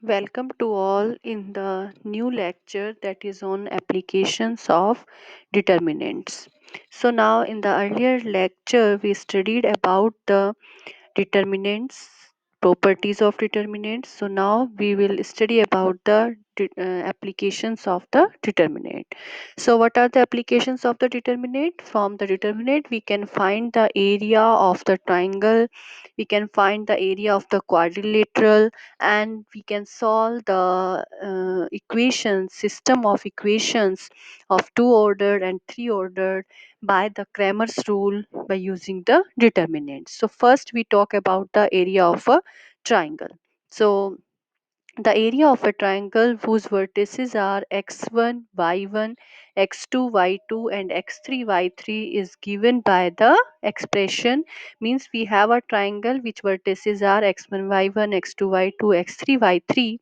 Welcome to all in the new lecture that is on applications of determinants. So now in the earlier lecture we studied about the determinants, properties of determinants. So now we will study about the applications of the determinant. So what are the applications of the determinant? From the determinant we can find the area of the triangle, we can find the area of the quadrilateral, and we can solve the system of equations of two ordered and three ordered by the Cramer's rule by using the determinants. So first we talk about the area of a triangle. So the area of a triangle whose vertices are x1, y1, x2, y2 and x3, y3 is given by the expression, means we have a triangle which vertices are x1, y1, x2, y2, x3, y3.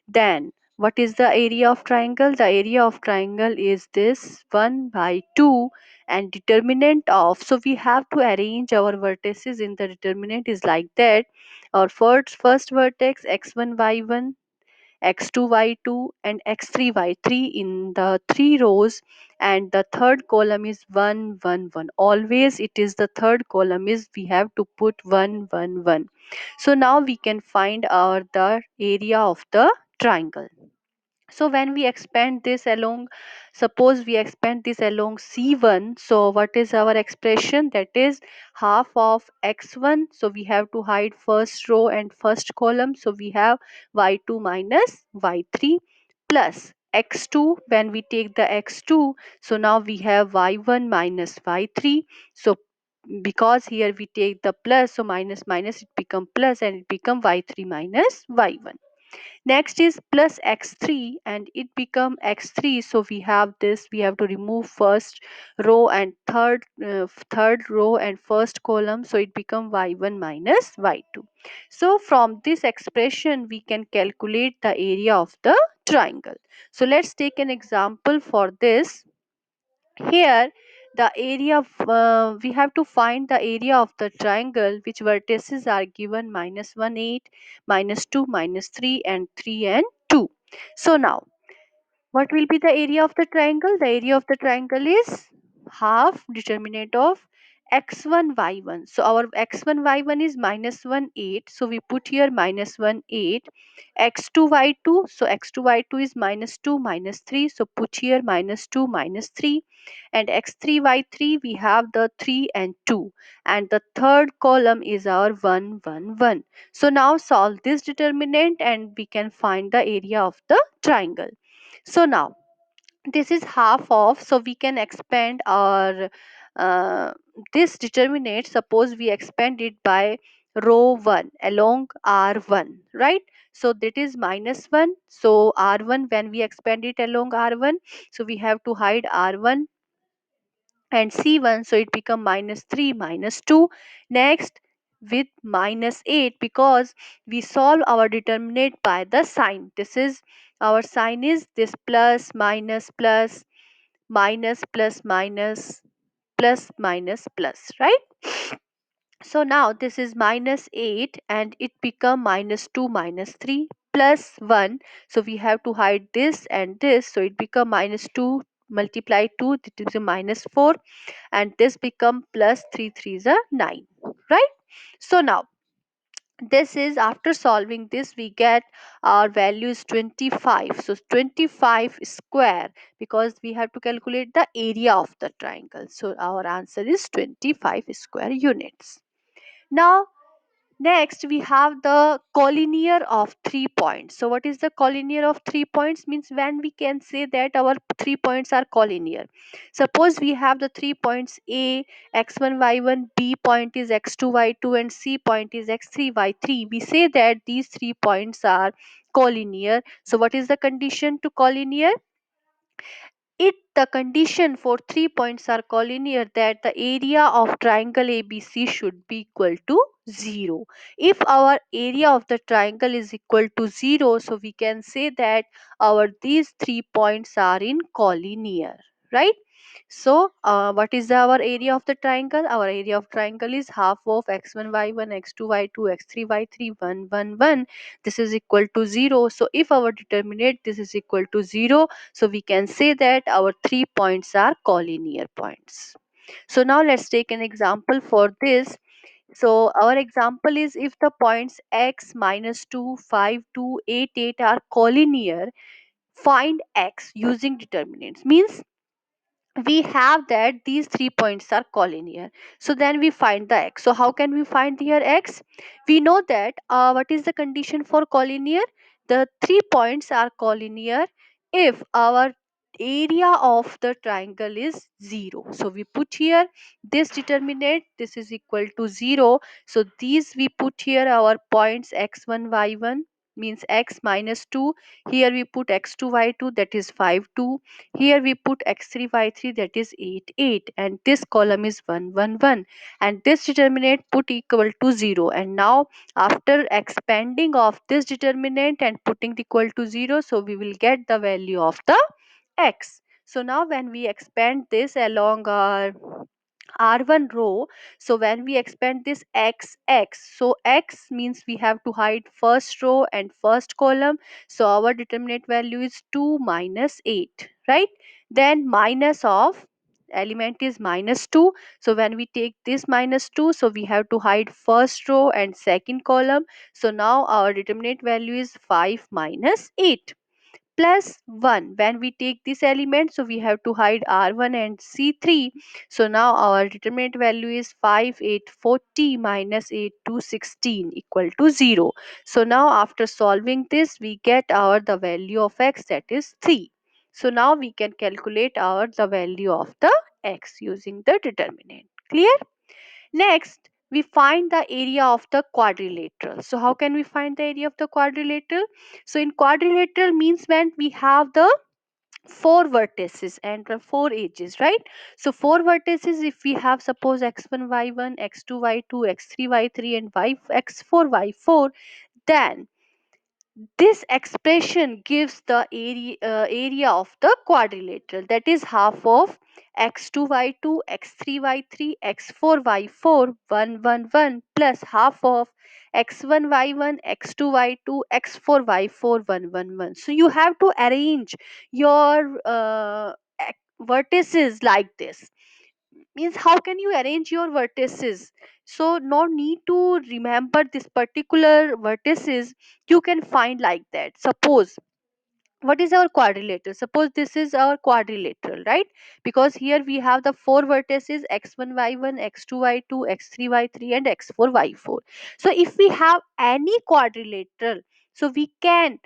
Then what is the area of triangle? The area of triangle is this 1 by 2 and determinant of, so we have to arrange our vertices in the determinant is like that. Our first vertex x1 y1, x2 y2 and x3 y3 in the three rows, and the third column is 1 1 1. Always it is the third column is we have to put 1 1 1. So now we can find our the area of the triangle. So when we expand this along, suppose we expand this along c1, so what is our expression? That is half of x1, so we have to hide first row and first column, so we have y2 minus y3 plus x2. When we take the x2, so now we have y1 minus y3. So because here we take the plus, so minus minus it become plus and it become y3 minus y1. Next is plus x3 and it become x3, so we have this, we have to remove first row and third row and first column, so it become y1 minus y2. So from this expression we can calculate the area of the triangle. So let's take an example for this. Here the area of, we have to find the area of the triangle which vertices are given minus 1 8, minus 2 minus 3 and 3 and 2. So now what will be the area of the triangle? The area of the triangle is half determinant of x1 y1. So our x1 y1 is minus 1 8. So we put here minus 1 8. x2 y2. So x2 y2 is minus 2 minus 3. So put here minus 2 minus 3. And x3 y3 we have the 3 and 2. And the third column is our 1 1 1. So now solve this determinant and we can find the area of the triangle. So now this is half of, so we can expand our uh, this determinate, suppose we expand it by row 1 along r1, right? So that is minus 1, so r1 when we expand it along r1, so we have to hide r1 and c1, so it become minus 3 minus 2. Next with minus 8, because we solve our determinant by the sign, this is our sign is this plus minus plus minus plus minus plus minus plus, right? So now this is minus 8 and it become minus 2 minus 3 plus 1, so we have to hide this and this, so it become minus 2 multiply 2, that is a minus 4, and this become plus 3 3 is a 9, right? So now this is, after solving this we get our value is 25, so 25 square, because we have to calculate the area of the triangle, so our answer is 25 square units. Now next we have the collinear of 3 points. So what is the collinear of 3 points? Means when we can say that our 3 points are collinear. Suppose we have the 3 points A, x1, y1, B point is x2, y2 and C point is x3, y3. We say that these 3 points are collinear. So what is the condition to collinear? It the condition for 3 points are collinear that the area of triangle ABC should be equal to 0. If our area of the triangle is equal to 0, so we can say that our these 3 points are in collinear, right? So what is our area of the triangle? Our area of triangle is half of x1 y1 x2 y2 x3 y3 1 1 1. This is equal to 0. So if our determinant this is equal to 0, so we can say that our 3 points are collinear points. So now let's take an example for this. So our example is, if the points x minus 2 5 2 8 8 are collinear, find x using determinants. Means we have that these 3 points are collinear, so then we find the x. So how can we find here x? We know that what is the condition for collinear? The 3 points are collinear if our area of the triangle is 0. So we put here this determinant, this is equal to 0. So these we put here our points x1 y1 means x minus 2. Here we put x2 y2, that is 5 2. Here we put x3 y3, that is 8 8, and this column is 1 1 1, and this determinant put equal to 0. And now after expanding of this determinant and putting it equal to 0, so we will get the value of the x. So now when we expand this along our R1 row, so when we expand this x, so x means we have to hide first row and first column. So our determinant value is 2 minus 8, right? Then minus of element is minus 2. So when we take this minus 2, so we have to hide first row and second column. So now our determinant value is 5 minus 8 plus 1. When we take this element, so we have to hide r1 and c3. So now our determinant value is 5 8 40 minus 8 2 16 equal to 0. So now after solving this, we get our the value of x, that is 3. So now we can calculate our the value of the x using the determinant. Clear? Next, we find the area of the quadrilateral. So how can we find the area of the quadrilateral? So in quadrilateral means when we have the four vertices and the four edges, right? So four vertices, if we have suppose x1 y1 x2 y2 x3 y3 and x4 y4, then this expression gives the area of the quadrilateral, that is half of x2 y2 x3 y3 x4 y4 1 1 1 plus half of x1 y1 x2 y2 x4 y4 1 1 1. So you have to arrange your vertices like this. Means how can you arrange your vertices? So no need to remember this particular vertices, you can find like that. Suppose what is our quadrilateral? Suppose this is our quadrilateral, right? Because here we have the four vertices x1 y1 x2 y2 x3 y3 and x4 y4. So if we have any quadrilateral, so we can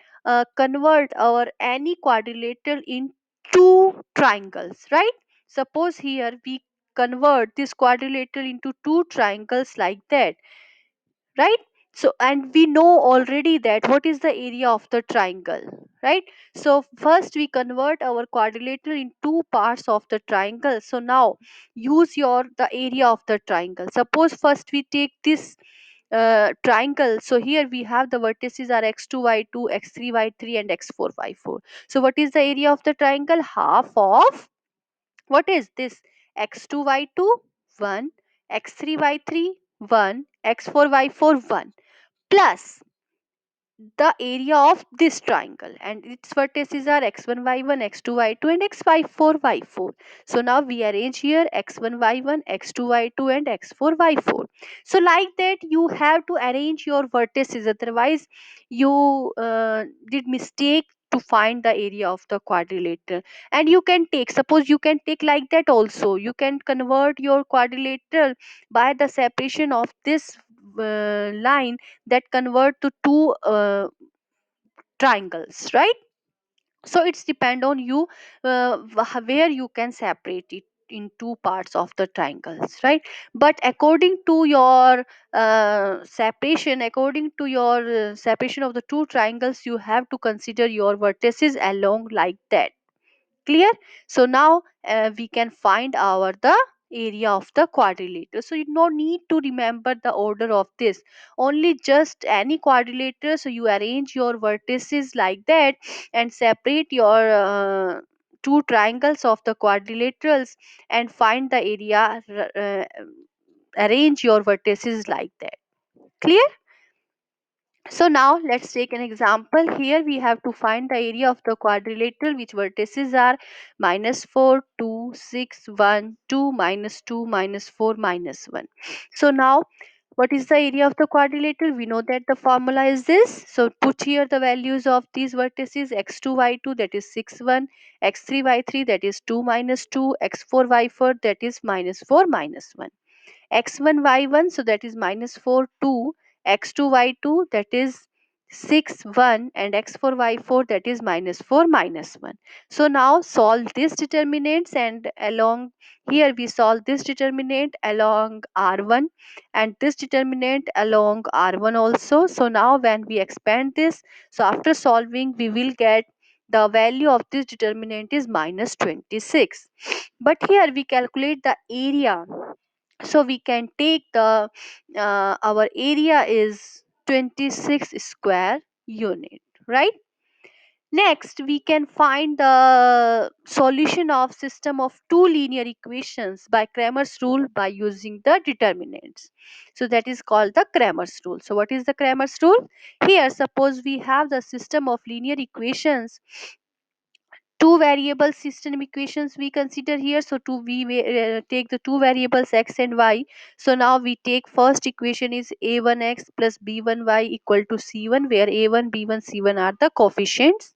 convert our any quadrilateral in two triangles, right? Suppose here we convert this quadrilateral into two triangles like that, right? So and we know already that what is the area of the triangle, right? So first we convert our quadrilateral in two parts of the triangle. So now use your the area of the triangle. Suppose first we take this triangle. So here we have the vertices are x2 y2 x3 y3 and x4 y4. So what is the area of the triangle? Half of what is this? x2 y2 1 x3 y3 1 x4 y4 1 plus the area of this triangle, and its vertices are x1 y1 x2 y2 and x4 y4. So now we arrange here x1 y1 x2 y2 and x4 y4. So like that you have to arrange your vertices, otherwise you did mistake to find the area of the quadrilateral. And you can take, suppose you can take like that also, you can convert your quadrilateral by the separation of this line that convert to two triangles, right? So it's depend on you where you can separate it in two parts of the triangles, right? But according to your separation, according to your separation of the two triangles, you have to consider your vertices along like that. Clear? So now we can find our the area of the quadrilateral. So you no need to remember the order of this, only just any quadrilateral. So you arrange your vertices like that and separate your two triangles of the quadrilaterals and find the area. Arrange your vertices like that. Clear? So now let's take an example. Here we have to find the area of the quadrilateral, which vertices are -4, 2, 6, 1, 2, -2, -4, -1. So now what is the area of the quadrilateral? We know that the formula is this. So put here the values of these vertices: x2, y2, that is 6, 1, x3, y3, that is 2, -2, x4, y4, that is -4, -1, x1, y1, so that is -4, 2, x2, y2, that is 6, 1, and x4, y4, that is -4, -1. So now solve this determinants, and along here we solve this determinant along r1 and this determinant along r1 also. So now when we expand this, so after solving we will get the value of this determinant is -26. But here we calculate the area, so we can take the our area is 26 square unit, right? Next we can find the solution of system of two linear equations by Cramer's rule by using the determinants. So that is called the Cramer's rule. So what is the Cramer's rule? Here suppose we have the system of linear equations, two variable system equations we consider here. So take the two variables x and y. So now we take first equation is a1x plus b1y equal to c1, where a1, b1, c1 are the coefficients,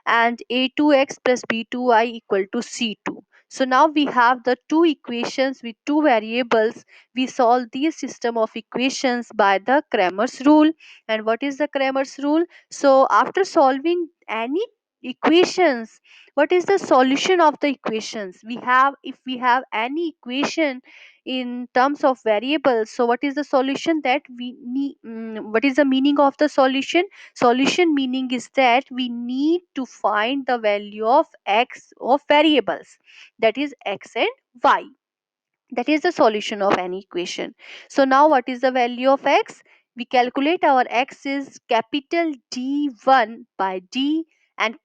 and a2x plus b2y equal to c2. So now we have the two equations with two variables. We solve this system of equations by the Cramer's rule. And what is the Cramer's rule? So after solving any equations, what is the solution of the equations? We have, if we have any equation in terms of variables, so what is the solution that we need? What is the meaning of the solution? Solution meaning is that we need to find the value of x of variables, that is x and y. That is the solution of any equation. So now what is the value of x? We calculate our x is capital D1 by D, and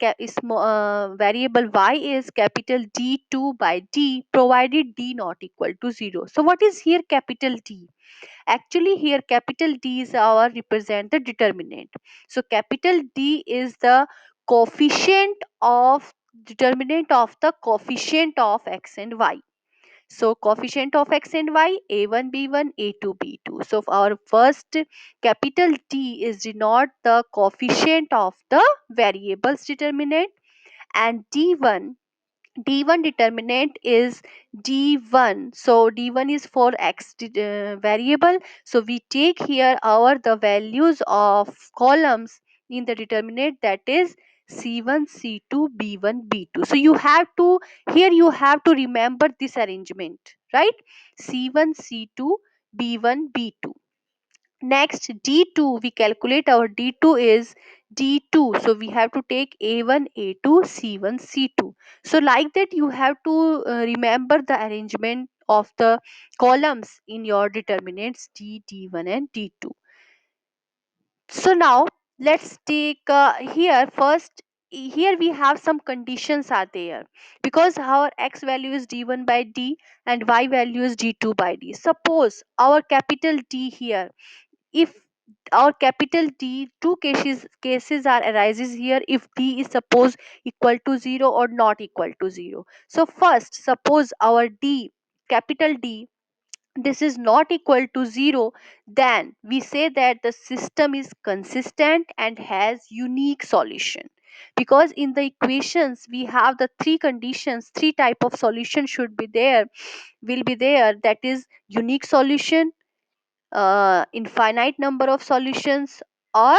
variable y is capital D2 by D, provided D not equal to 0. So what is here capital D? Actually here capital D is our represent the determinant. So capital D is the coefficient of determinant of the coefficient of x and y. So coefficient of x and y, a1, b1, a2, b2. So our first capital D is denote the coefficient of the variables determinant, and D1 determinant is D1. So D1 is for x variable. So we take here our the values of columns in the determinant, that is C1, C2, B1, B2. So you have to, here you have to remember this arrangement, right? C1, C2, B1, B2. Next D2, we calculate our D2 is D2. So we have to take A1, A2, C1, C2. So like that you have to remember the arrangement of the columns in your determinants D, D1 and D2. So now let's take here first. Here we have some conditions are there, because our x value is d1 by d and y value is d2 by d. Suppose our capital D here, if our capital D, two cases are arises here, if D is suppose equal to 0 or not equal to 0. So first suppose our D, capital D, this is not equal to 0, then we say that the system is consistent and has unique solution. Because in the equations we have the three conditions, three type of solution should be there, will be there, that is unique solution, infinite number of solutions, or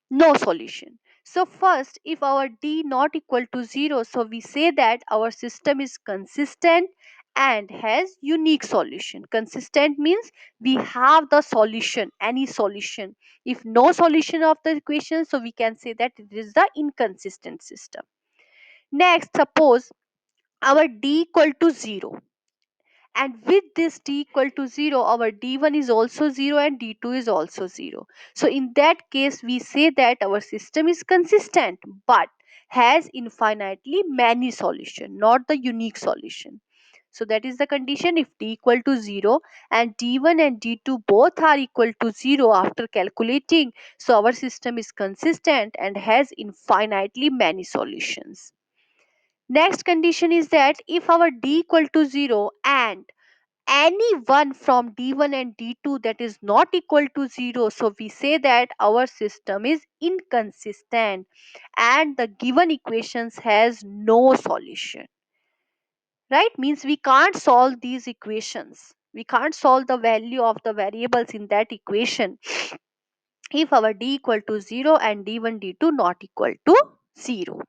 no solution. So first, if our D not equal to 0, so we say that our system is consistent and has unique solution. Consistent means we have the solution, any solution. If no solution of the equation, so we can say that it is the inconsistent system. Next, suppose our D equal to 0, and with this d equal to 0, our d1 is also 0 and d2 is also 0. So in that case we say that our system is consistent but has infinitely many solution, not the unique solution. So that is the condition if d equal to 0 and d1 and d2 both are equal to 0 after calculating. So our system is consistent and has infinitely many solutions. Next condition is that if our d equal to 0 and any one from d1 and d2 that is not equal to 0, so we say that our system is inconsistent and the given equations has no solution. Right, means we can't solve these equations, we can't solve the value of the variables in that equation if our d equal to 0 and d1 d2 not equal to 0.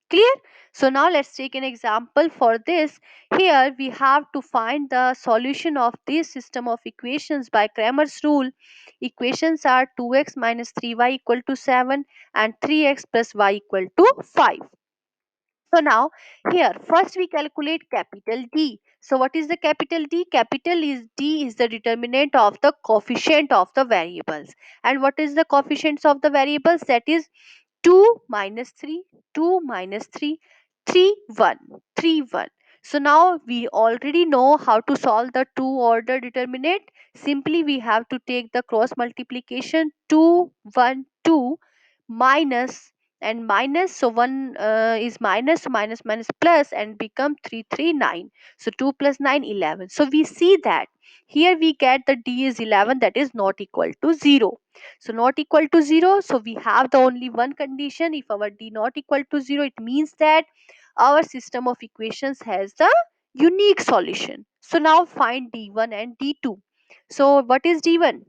Clear? So now let's take an example for this. Here we have to find the solution of this system of equations by Cramer's rule. Equations are 2x minus 3y equal to 7 and 3x plus y equal to 5. So now here first we calculate capital D. So what is the capital D? Capital is D is the determinant of the coefficient of the variables. And what is the coefficients of the variables? That is 2 minus 3, 2 minus 3, 3, 1, 3, 1. So now we already know how to solve the two order determinant. Simply we have to take the cross multiplication 2, 1, 2 minus and minus, so 1 is minus, so minus minus plus and become 3 3 9. So 2 plus 9 11. So we see that here we get the d is 11, that is not equal to 0. So not equal to 0, so we have the only one condition. If our d not equal to 0, it means that our system of equations has the unique solution. So now find d1 and d2. So what is d1?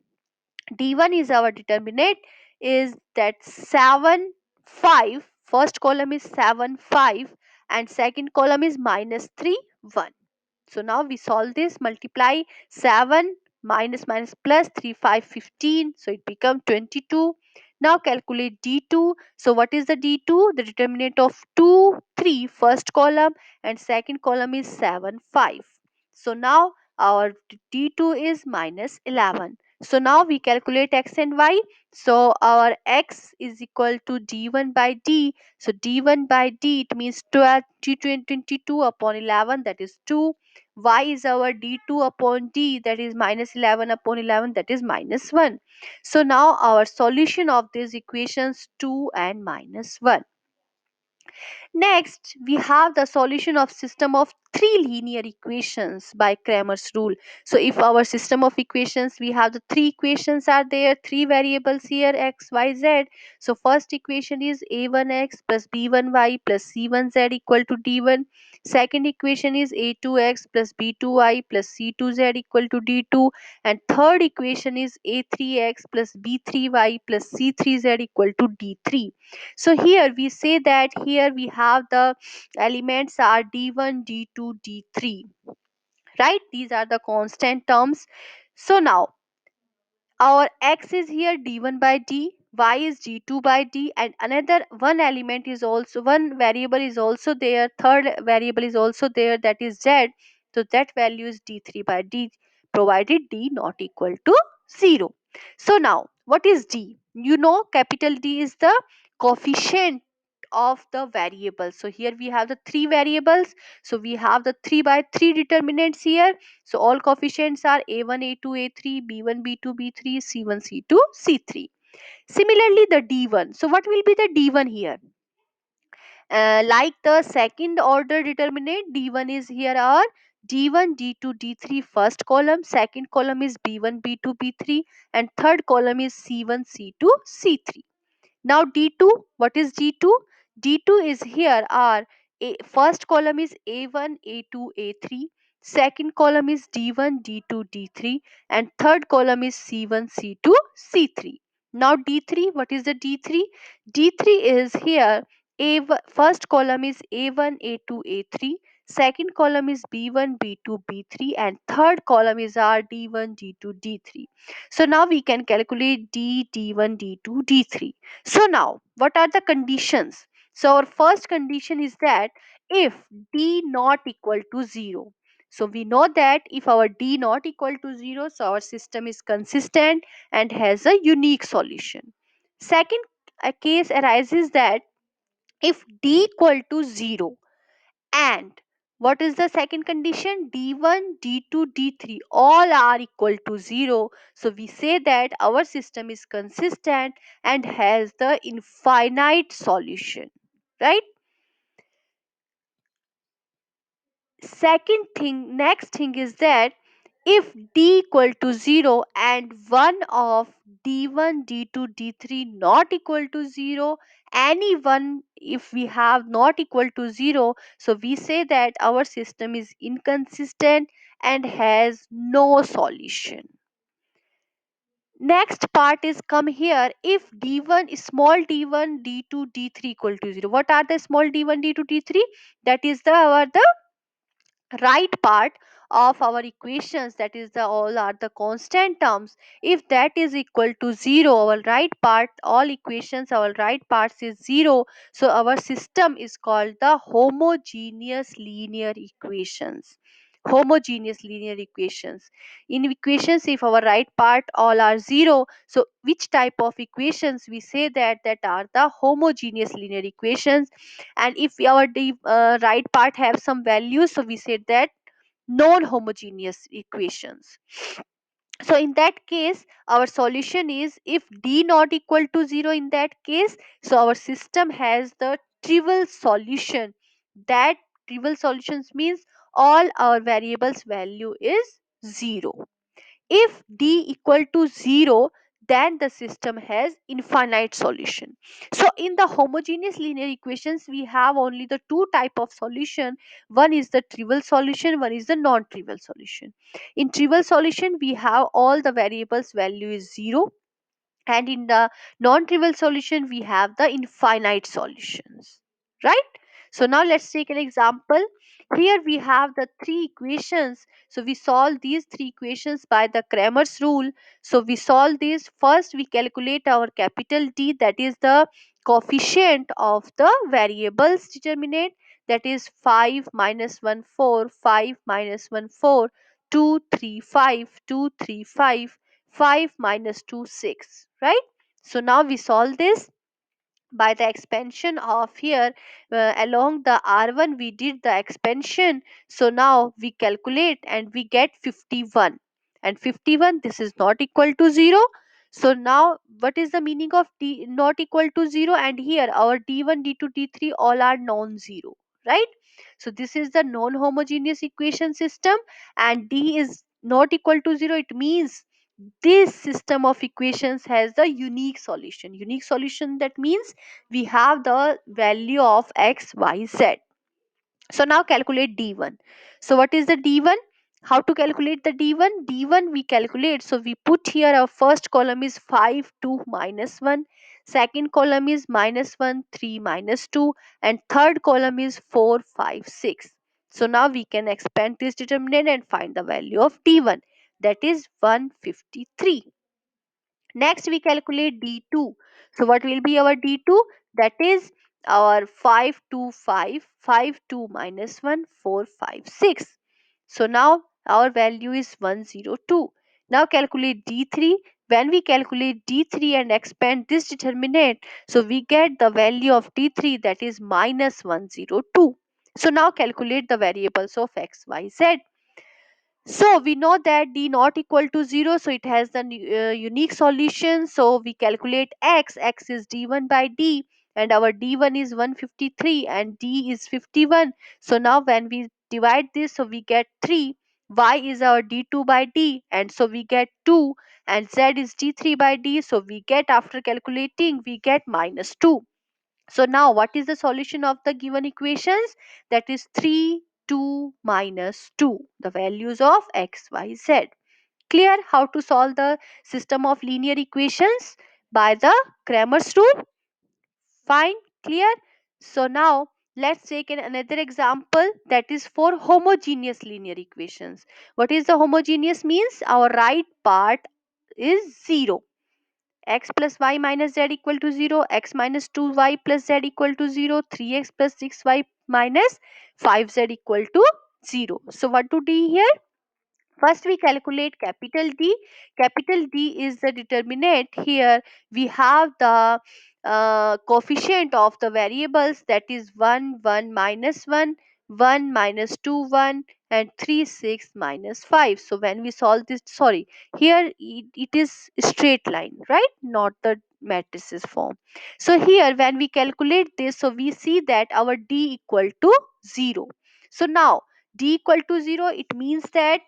D1 is our determinant is that 7 5. First column is 7 5 and second column is minus 3 1. So now we solve this, multiply 7 minus minus plus 3 5 15, so it becomes 22. Now calculate d2. So what is the d2? The determinant of 2 3 first column and second column is 7 5. So now our d2 is minus 11. So now we calculate x and y. So our x is equal to d1 by d. So d1 by d, it means 12 22 upon 11, that is 2. Y is our d2 upon d, that is minus 11 upon 11, that is minus 1. So now our solution of these equations 2 and minus 1. Next, we have the solution of system of three linear equations by Cramer's rule. So if our system of equations, we have the three equations are there, three variables here, x, y, z. So first equation is a1x plus b1y plus c1z equal to d1. Second equation is a2x plus b2y plus c2z equal to d2. And third equation is a3x plus b3y plus c3z equal to d3. So here we say that here we have the elements are d1 d2 d3, right? These are the constant terms. So now our x is here d1 by d, y is d2 by d, and another one element is also, one variable is also there, third variable is also there, that is z. So that value is d3 by d, provided d not equal to 0. So now what is d? You know capital D is the coefficient of the variable. So here we have the three variables, so we have the 3 by 3 determinants here. So all coefficients are a1 a2 a3 b1 b2 b3 c1 c2 c3. Similarly the d1, so what will be the d1 here? Like the second order determinant, d1 is here are d1 d2 d3 first column, second column is b1 b2 b3 and third column is c1 c2 c3. Now d2, what is d2? D2 is here are first column is a1 a2 a3, second column is d1 d2 d3 and third column is c1 c2 c3. Now d3, what is the d3? D3 is here a first column is a1 a2 a3, second column is b1 b2 b3 and third column is our d1 d2 d3. So now we can calculate d1 d2 d3. So now, what are the conditions? So our first condition is that if d not equal to 0. So we know that if our d not equal to 0, so our system is consistent and has a unique solution. Second, a case arises that if d equal to 0 and what is the second condition, d1 d2 d3 all are equal to 0, so we say that our system is consistent and has the infinite solution, right? Next thing is that if d equal to 0 and one of d1 d2 d3 not equal to 0, any one if we have not equal to 0, so we say that our system is inconsistent and has no solution. Next part is come here, if d1 is small d1 d2 d3 equal to 0, what are the small d1 d2 d3, that is the right part of our equations, that is the all are the constant terms. If that is equal to 0, our right part all equations our right parts is 0, so our system is called the homogeneous linear equations. In equations if our right part all are 0, so which type of equations we say that are the homogeneous linear equations, and if our right part have some values, so we said that non-homogeneous equations. So in that case our solution is if d not equal to 0, in that case so our system has the trivial solution. That trivial solutions means all our variables value is 0. If d equal to 0, then the system has infinite solution. So in the homogeneous linear equations we have only the two type of solution, one is the trivial solution, one is the non-trivial solution. In trivial solution we have all the variables value is 0, and in the non-trivial solution we have the infinite solutions, right? So now let's take an example. Here we have the three equations, so we solve these three equations by the Cramer's rule. So we solve this, first we calculate our capital D, that is the coefficient of the variables determinant, that is 5 minus 1 4, 5 minus 1 4, 2 3 5, 2 3 5, 5 minus 2 6, right? So now we solve this by the expansion of here, along the r1 we did the expansion, so now we calculate and we get 51, and 51 this is not equal to 0. So now what is the meaning of d not equal to 0, and here our d1 d2 d3 all are non-zero, right? So this is the non-homogeneous equation system, and d is not equal to 0, it means this system of equations has the unique solution. Unique solution, that means we have the value of x y z. So now calculate d1. So what is the d1, how to calculate the d1? D1 we calculate, so we put here our first column is 5 2 minus 1, second column is minus 1 3 minus 2, and third column is 4 5 6. So now we can expand this determinant and find the value of d1, that is 153. Next we calculate d2. So what will be our d2? That is our 5 2 5, 5 2 minus 1 4 5 6. So now our value is 102. Now calculate d3. When we calculate d3 and expand this determinant, so we get the value of d3, that is minus 102. So now calculate the variables of x y z. So we know that d not equal to 0, so it has the unique solution. So we calculate x is d1 by d, and our d1 is 153 and d is 51. So now when we divide this, so we get 3. Y is our d2 by d, and so we get 2, and z is d3 by d, so we get, after calculating, we get minus 2. So now what is the solution of the given equations? That is 3, 2, minus 2. The values of x, y, z. Clear how to solve the system of linear equations by the Cramer's rule? Fine, clear. So now let's take another example, that is for homogeneous linear equations. What is the homogeneous means? Our right part is 0, x plus y minus z equal to 0, x minus 2y plus z equal to 0, 3x plus 6y minus 5z equal to 0. So what to do here? First we calculate capital D. Capital D is the determinant. Here we have the coefficient of the variables, that is 1 1 minus 1, 1 minus 2 1, and 3 6 minus 5. So when we solve this, sorry, here it is straight line, right, not the matrices form. So here when we calculate this, so we see that our d equal to 0. So now d equal to 0, it means that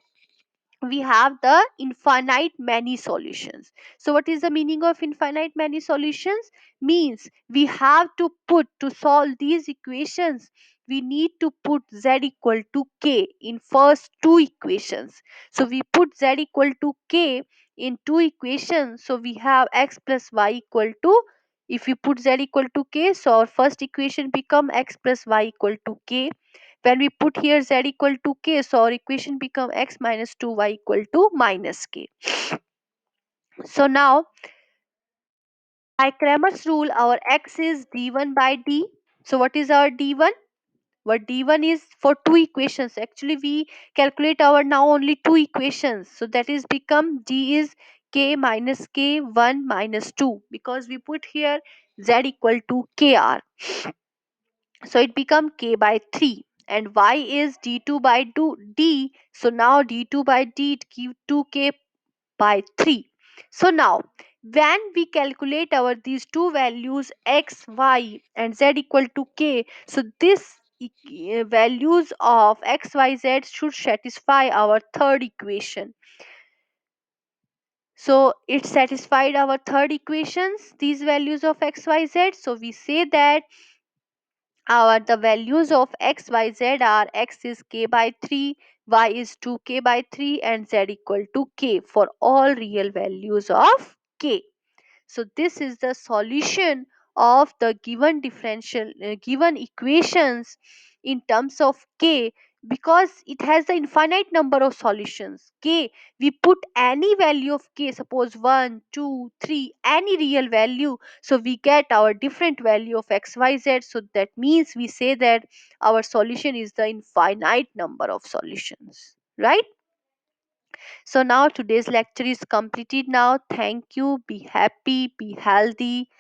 we have the infinite many solutions. So what is the meaning of infinite many solutions? Means we have to put, to solve these equations, we need to put z equal to k in first two equations. So we put z equal to k in two equations, so we have x plus y equal to, if we put z equal to k, so our first equation become x plus y equal to k. When we put here z equal to k, so our equation become x minus 2y equal to minus k. So now by Cramer's rule, our x is d1 by d. So what is our d1? What d1 is for two equations. Actually, we calculate our now only two equations. So that is become d is k minus k 1 minus 2, because we put here z equal to kr. So it become k by 3, and y is d2 by d. So now d2 by d, it give 2k by 3. So now when we calculate our these two values x, y, and z equal to k, so this values of x, y, z should satisfy our third equation. So it satisfied our third equations, these values of x, y, z. So we say that our the values of x, y, z are x is k by 3, y is 2k by 3, and z equal to k for all real values of k. So this is the solution of the given differential given equations in terms of k, because it has the infinite number of solutions. K, we put any value of k, suppose 1 2 3, any real value, so we get our different value of xyz. So that means we say that our solution is the infinite number of solutions, right? So now today's lecture is completed now. Thank you. Be happy, be healthy.